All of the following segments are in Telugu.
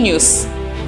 న్యూస్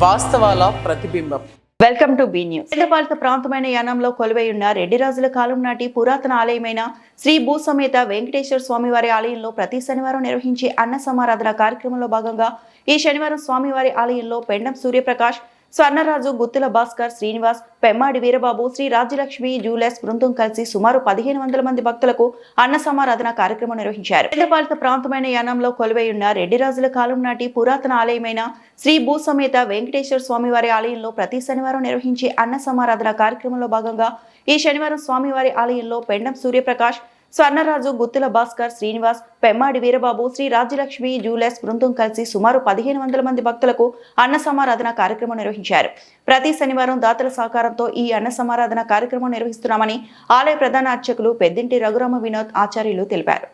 వాస్తవాల ప్రతిబింబం. Welcome to be news. కేంద్రపాలిత ప్రాంతమైన యానంలో కొలువై ఉన్న రెడ్డిరాజుల కాలం నాటి పురాతన ఆలయమైన శ్రీ భూసమేత వెంకటేశ్వర స్వామివారి ఆలయంలో ప్రతి శనివారం నిర్వహించే అన్న సమారాధన కార్యక్రమంలో భాగంగా ఈ శనివారం స్వామివారి ఆలయంలో పెండం సూర్యప్రకాష్, స్వర్ణరాజు, గుత్తుల భాస్కర్, శ్రీనివాస్, పెమ్మాడి వీరబాబు, శ్రీ రాజ్యలక్ష్మి జ్యువెలర్స్ బృందం కలిసి సుమారు 1500 మంది భక్తులకు అన్న సమారాధన కార్యక్రమం నిర్వహించారు. కేంద్రపాలిత ప్రాంతమైన యానంలో కొలువై ఉన్న రెడ్డిరాజుల కాలం నాటి పురాతన ఆలయమైన శ్రీ భూసమేత వెంకటేశ్వర స్వామివారి ఆలయంలో ప్రతి శనివారం నిర్వహించే అన్న సమారాధన కార్యక్రమంలో భాగంగా ఈ శనివారం స్వామివారి ఆలయంలో పెండం సూర్యప్రకాష్, స్వర్ణరాజు, గుత్తుల భాస్కర్, శ్రీనివాస్, పెమ్మాడి వీరబాబు, శ్రీ రాజ్యలక్ష్మి జ్యువెలర్స్ బృందం కలిసి సుమారు 1500 మంది భక్తులకు అన్న సమారాధన కార్యక్రమం నిర్వహించారు. ప్రతి శనివారం దాతల సహకారంతో ఈ అన్న సమారాధన కార్యక్రమం నిర్వహిస్తున్నామని ఆలయ ప్రధాన అర్చకులు పెద్దింటి రఘురామ వినోద్ ఆచార్యులు తెలిపారు.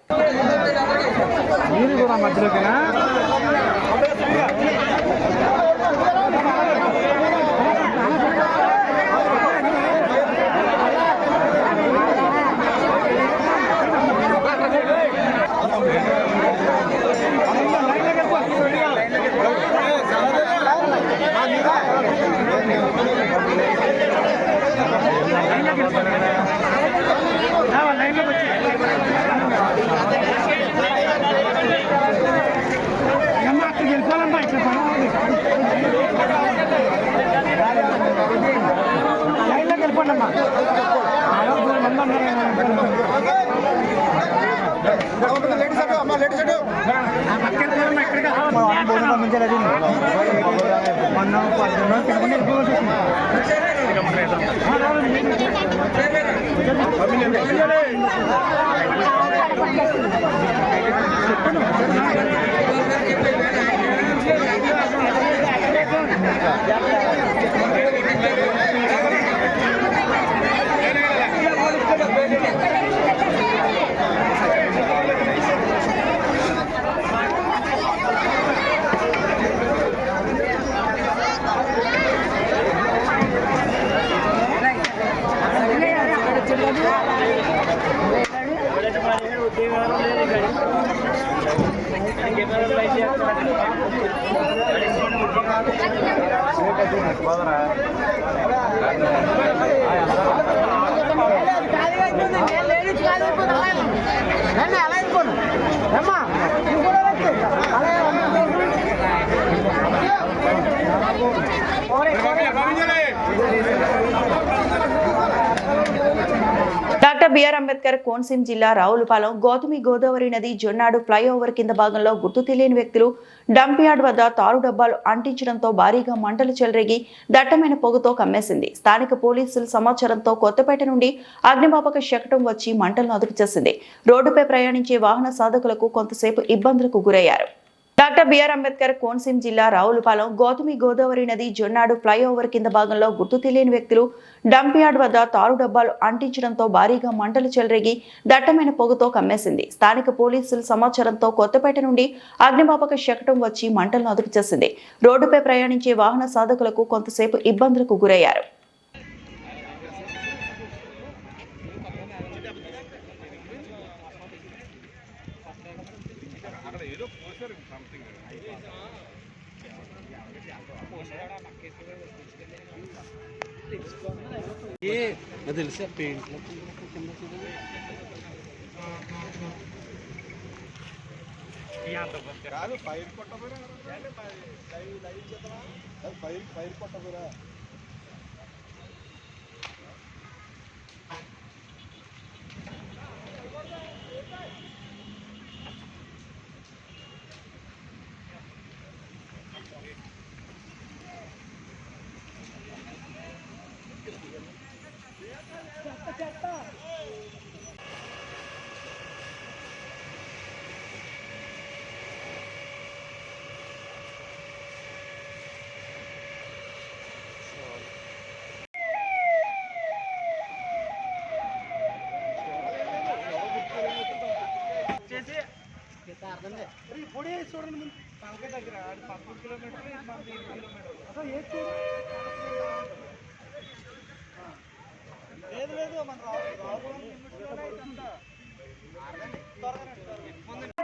డాక్టర్ బిఆర్ అంబేద్కర్ కోనసీమ జిల్లా రావులపాలెం గౌతమి గోదావరి నది జొన్నాడు ఫ్లైఓవర్ కింద భాగంలో గుర్తు తెలియని వ్యక్తులు డంప్ యార్డ్ వద్ద తారు డబ్బాలు అంటించడంతో భారీగా మంటలు చెలరేగి దట్టమైన పొగతో కమ్మేసింది. స్థానిక పోలీసుల సమాచారంతో కొత్తపేట నుండి అగ్నిమాపక శకటం వచ్చి మంటలను అదుపు చేసింది. రోడ్డుపై ప్రయాణించే వాహన సాధకులకు కొంతసేపు ఇబ్బందులకు గురయ్యారు. డాక్టర్ బిఆర్ అంబేద్కర్ కోనసీమ జిల్లా రావులపాలెం గౌతమి గోదావరి నది జొన్నాడు ఫ్లైఓవర్ కింద భాగంలో గుర్తు తెలియని వ్యక్తులు డంప్ యార్డ్ వద్ద తారు డబ్బాలు అంటించడంతో భారీగా మంటలు చెలరేగి దట్టమైన పొగతో కమ్మేసింది. స్థానిక పోలీసుల సమాచారంతో కొత్తపేట నుండి అగ్నిమాపక శకటం వచ్చి మంటలను అదుపు చేసింది. రోడ్డుపై ప్రయాణించే వాహన సాధకులకు కొంతసేపు ఇబ్బందులకు గురయ్యారు.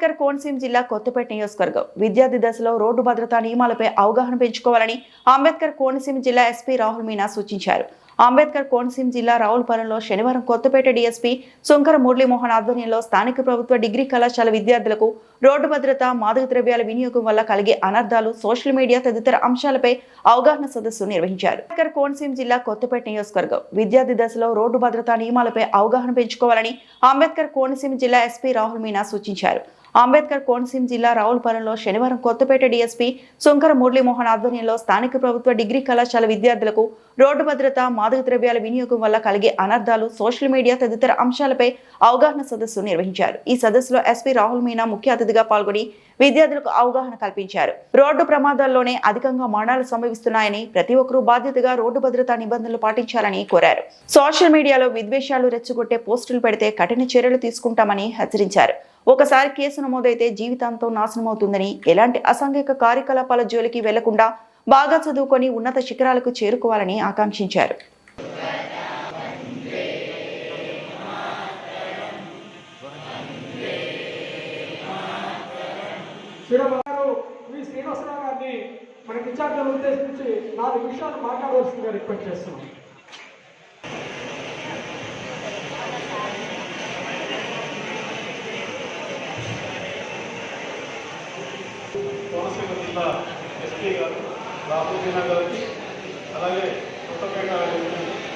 అంబేద్కర్ కోనసీమ జిల్లా కొత్తపేట నియోజకవర్గం విద్యార్థి దశలో రోడ్డు భద్రతా నియమాలపై అవగాహన పెంచుకోవాలని అంబేద్కర్ కోనసీమ జిల్లా ఎస్పీ రాహుల్ మీనా సూచించారు. అంబేద్కర్ కోనసీమ జిల్లా రావులపాలెంలో శనివారం కొత్తపేట డీఎస్పీ సుంకర మురళీమోహన్ ఆధ్వర్యంలో స్థానిక ప్రభుత్వ డిగ్రీ కళాశాల విద్యార్థులకు రోడ్డు భద్రత, మాదక ద్రవ్యాల వినియోగం వల్ల కలిగే అనర్థాలు, సోషల్ మీడియా తదితర అంశాలపై అవగాహన సదస్సు నిర్వహించారు. అంబేద్కర్ కోనసీమ జిల్లా కొత్తపేట నియోజకవర్గం విద్యార్థి దశలో రోడ్డు భద్రతా నియమాలపై అవగాహన పెంచుకోవాలని అంబేద్కర్ కోనసీమ జిల్లా ఎస్పీ రాహుల్ మీనా సూచించారు. అంబేద్కర్ కోనసీమ జిల్లా రావులపాలెంలో శనివారం కొత్తపేట డీఎస్పీ సుంకర మురళీమోహన్ ఆధ్వర్యంలో స్థానిక ప్రభుత్వ డిగ్రీ కళాశాల విద్యార్థులకు రోడ్డు భద్రత, మాదక ద్రవ్యాల వినియోగం వల్ల కలిగే అనర్థాలు, సోషల్ మీడియా తదితర అంశాలపై అవగాహన సదస్సు నిర్వహించారు. ఈ సదస్సులో ఎస్పీ రాహుల్ మీనా ముఖ్య అతిథిగా పాల్గొని విద్యార్థులకు అవగాహన కల్పించారు. రోడ్డు ప్రమాదాల్లోనే అధికంగా మరణాలు సంభవిస్తున్నాయని, ప్రతి ఒక్కరూ బాధ్యతగా రోడ్డు భద్రతా నిబంధనలు పాటించాలని కోరారు. సోషల్ మీడియాలో విద్వేషాలు రెచ్చగొట్టే పోస్టులు పెడితే కఠిన చర్యలు తీసుకుంటామని హెచ్చరించారు. ఒకసారి కేసు నమోదైతే జీవితాంతం నాశనమవుతుందని, ఎలాంటి అసాంఘిక కార్యకలాపాల జోలికి వెళ్లకుండా బాగా చదువుకొని ఉన్నత శిఖరాలకు చేరుకోవాలని ఆకాంక్షించారు. మనకి ఇన్ఛార్జీలను ఉద్దేశించి 4 విషయాలు మాట్లాడవలసిందిగా రిక్వెస్ట్ చేస్తున్నాం. కోనసీమ జిల్లా ఎస్పీ గారు రాహుల్ మీనా గారికి, అలాగే కొత్తపేట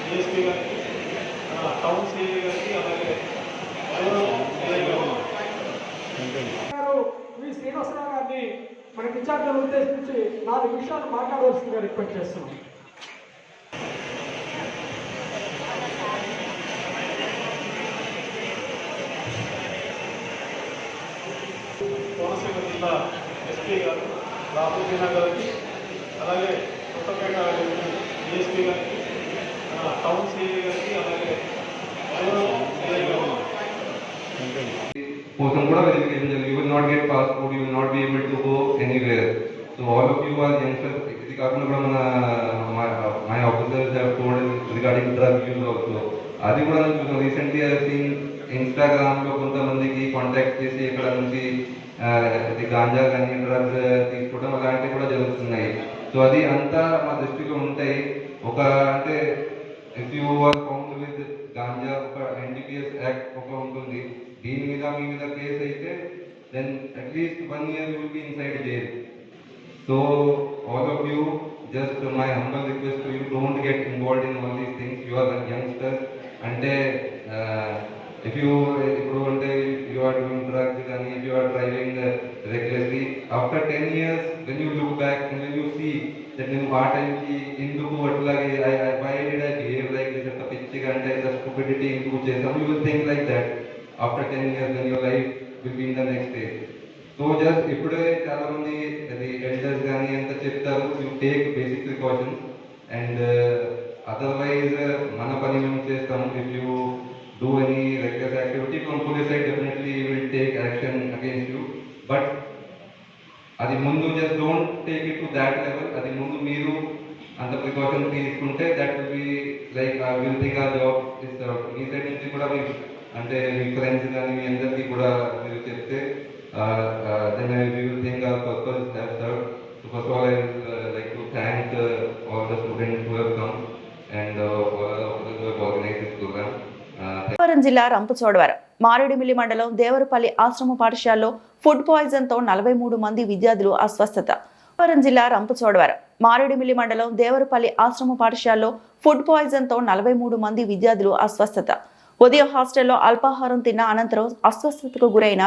డిఎస్పీ గారికి, టౌన్ సిఐ గారికి, అలాగే శ్రీనివాసరావు గారిని మనకి ఇన్ఛార్జీలను ఉద్దేశించి 4 విషయాలు మాట్లాడవలసిందిగా రిక్వెస్ట్ చేస్తున్నాం. కోనసీమ జిల్లా ఎస్పీ గారు రాహుల్ మీనా గారికి, అలాగే కొత్తపేట డిఎస్పీ గారికి, టౌన్ సిఐ గారికి, అలాగే person kuda verification you will not get passport, you will not be able to go anywhere. So all of you are youngsters, ఇది కాకుండా కూడా my officers have told regarding drug use also. అది కూడా నేను రీసెంట్లీ ఐ సీన్ ఇన్స్టాగ్రామ్ లో కొంతమందికి కాంటాక్ట్ చేసి ఇక్కడ నుంచి ఇది గాంజా కానీ డ్రగ్స్ తీసుకోవడం అలాంటివి కూడా జరుగుతున్నాయి. సో అది అంతా మా దృష్టిలో ఉంటాయి. ఒక అంటే if you are found with గాంజా, ఒక NDPS యాక్ట్ ఒక ఉంటుంది, దీని మీద మీ మీద కేసు అయితే then at least 1 year you will be inside jail. So all of you, just my humble request to you, don't get involved in all these things. You are youngsters. అంటే if you are doing drugs and if you are driving recklessly, after 10 years when you look back and when you see that నేను ఆ టైంకి ఎందుకు అట్లాగే why did I behave like this, ఎంత పిచ్చిగా అంటే the stupidity ఎందుకు చేసాము, you will think like that after 10 years when your life will be in the next stage. So just ఇప్పుడే చాలా మంది అది ఎల్డర్స్ కానీ ఎంత చెప్తారు, you take basic precautions and otherwise మన పని మేము చేస్తాము. If you do any reckless activity from police side, definitely will take action against you, but అది ముందు just don't take it to that level. అది ముందు మీరు అంత ప్రికాషన్ తీసుకుంటే that will be like I will think our job is served. Me side నుంచి కూడా మీరు అంటే మీ ఫ్రెండ్స్ కానీ మీ అందరికీ కూడా మీరు చెప్తే then we will think our purpose has served. So first of all I would like to thank all the students who have come and all who have organized this program. Vizianagaram జిల్లా రంపచోడవరం మారేడుమిల్లి మండలం దేవరపల్లి ఆశ్రమ పాఠశాలలో ఫుడ్ పాయిజన్ తో 43 మంది విద్యార్థులు అస్వస్థత. విజయనగరం జిల్లా రంపచోడవరం మారేడుమిల్లి మండలం దేవరపల్లి ఆశ్రమ పాఠశాలలో ఫుడ్ పాయిజన్ తో 43 మంది విద్యార్థులు అస్వస్థత. ఉదయం హాస్టల్లో అల్పాహారం తిన్న అనంతరం అస్వస్థతకు గురైన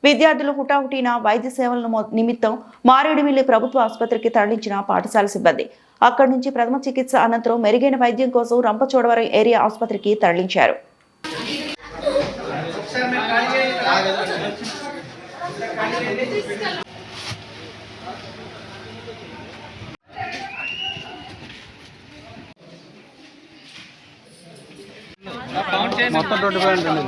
విద్యార్థులు హుటాహుటిన వైద్య సేవల నిమిత్తం మారేడుమిల్లి ప్రభుత్వ ఆసుపత్రికి తరలించిన పాఠశాల సిబ్బంది అక్కడి నుంచి ప్రథమ చికిత్స అనంతరం మెరుగైన వైద్యం కోసం రంపచోడవరం ఏరియా ఆసుపత్రికి తరలించారు. మొత్తం 25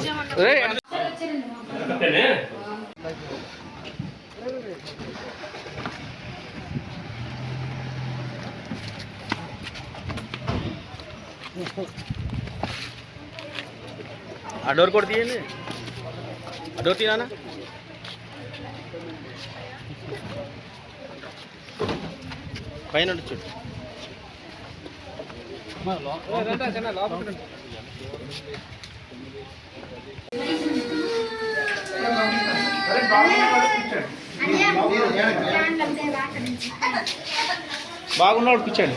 ఆ డోర్ కూడా తీయండి, ఆ డోర్ తీయానా. పైన చూడు. బాగున్నాడు కూర్చోండి.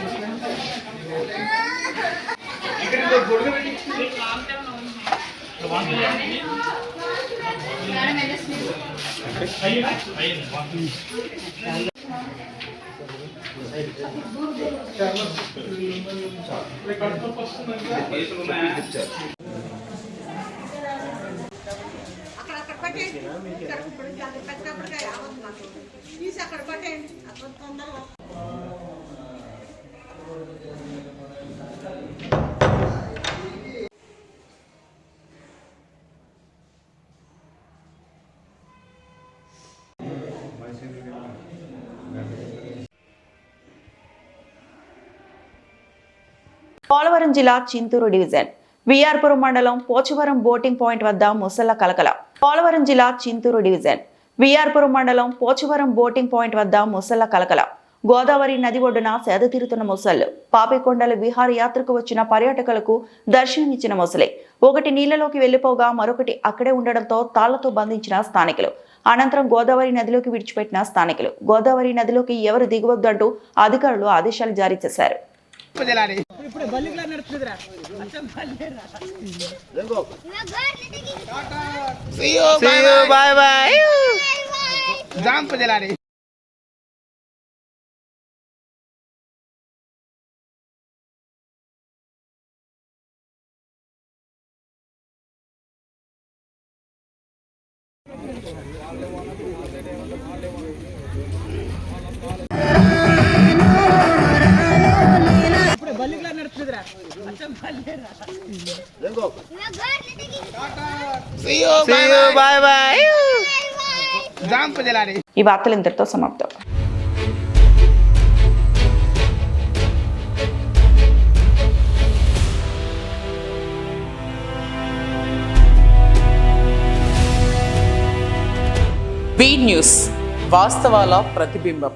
పోలవరం జిల్లా చింతూరు డివిజన్ విఆర్పురం మండలం పోచవరం బోటింగ్ పాయింట్ వద్ద ముసళ్ల కలకలం. పోలవరం జిల్లా చింతూరు డివిజన్ విఆర్పురం మండలం పోచవరం బోటింగ్ పాయింట్ వద్ద ముసళ్ల కలకలం. గోదావరి నది ఒడ్డున సేద తీరుతున్న ముసళ్లు. పాపికొండల విహార యాత్రకు వచ్చిన పర్యాటకులకు దర్శనమిచ్చిన ముసలే. ఒకటి నీళ్లలోకి వెళ్లిపోగా మరొకటి అక్కడే ఉండడంతో తాళ్లతో బంధించిన స్థానికులు. అనంతరం గోదావరి నదిలోకి విడిచిపెట్టిన స్థానికులు. గోదావరి నదిలోకి ఎవరు దిగవద్దంటూ అధికారులు ఆదేశాలు జారీ చేశారు. ఈ వార్తలు ఇంతటితో సమాప్తం. బీ న్యూస్ వాస్తవాల ప్రతిబింబం.